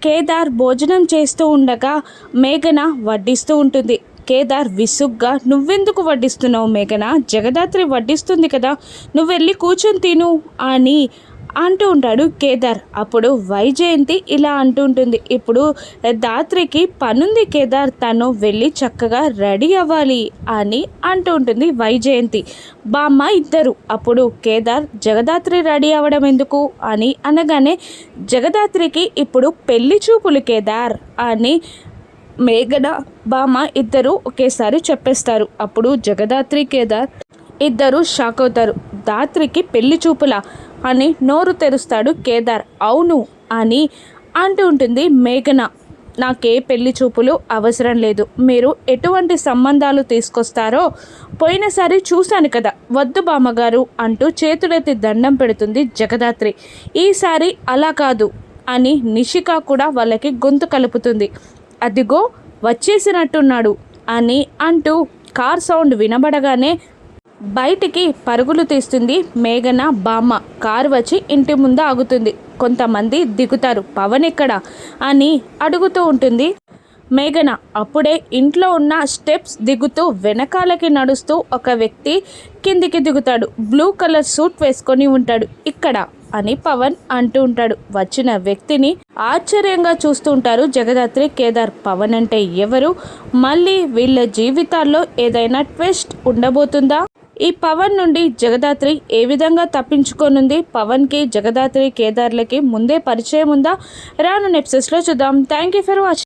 కేదార్ భోజనం చేస్తూ ఉండగా మేఘన వడ్డిస్తూ ఉంటుంది. కేదార్ విసుగ్గా, నువ్వెందుకు వడ్డిస్తున్నావు మేఘన, జగదాత్రి వడ్డిస్తుంది కదా, నువ్వు వెళ్ళి కూర్చొని తిను అని అంటూ ఉంటాడు కేదార్. అప్పుడు వైజయంతి ఇలా అంటూ ఉంటుంది, ఇప్పుడు దాత్రికి పనుంది కేదార్, తను వెళ్ళి చక్కగా రెడీ అవ్వాలి అని అంటూ ఉంటుంది వైజయంతి. బామ్మ ఇద్దరు. అప్పుడు కేదార్, జగదాత్రి రెడీ అవ్వడం ఎందుకు అని అనగానే, జగదాత్రికి ఇప్పుడు పెళ్లి చూపులు కేదార్ అని మేఘన బామ్మ ఇద్దరు ఒకేసారి చెప్పేస్తారు. అప్పుడు జగదాత్రి కేదార్ ఇద్దరు షాక్ అవుతారు. దాత్రికి పెళ్లి చూపులా అని నోరు తెరుస్తాడు కేదార్. అవును అని అంటూ ఉంటుంది మేఘన. నాకే పెళ్లి చూపులు అవసరం లేదు, మీరు ఎటువంటి సంబంధాలు తీసుకొస్తారో పోయినసారి చూశాను కదా, వద్దు బామ్మగారు అంటూ చేతులెత్తి దండం పెడుతుంది జగదాత్రి. ఈసారి అలా కాదు అని నిషిక కూడా వాళ్ళకి గొంతు కలుపుతుంది. అదిగో వచ్చేసినట్టున్నాడు అని అంటూ కార్ సౌండ్ వినబడగానే బయటికి పరుగులు తీస్తుంది మేఘన బామ్మ. కారు వచ్చి ఇంటి ముందు ఆగుతుంది. కొంతమంది దిగుతారు. పవన్ ఎక్కడ అని అడుగుతూ ఉంటుంది మేఘన. అప్పుడే ఇంట్లో ఉన్న స్టెప్స్ దిగుతూ వెనకాలకి నడుస్తూ ఒక వ్యక్తి కిందికి దిగుతాడు. బ్లూ కలర్ సూట్ వేసుకొని ఉంటాడు. ఇక్కడ అని పవన్ అంటూ ఉంటాడు. వచ్చిన వ్యక్తిని ఆశ్చర్యంగా చూస్తూ ఉంటారు జగదాత్రి కేదార్. పవన్ అంటే ఎవరు, మళ్ళీ వీళ్ళ జీవితాల్లో ఏదైనా ట్విస్ట్ ఉండబోతుందా, ఈ పవన్ నుండి జగదాత్రి ఏ విధంగా తప్పించుకోనుంది, పవన్కి జగదాత్రి కేదార్లకి ముందే పరిచయం ఉందా, రాను ఎపిసోడ్స్లో చూద్దాం. Thank you for watching.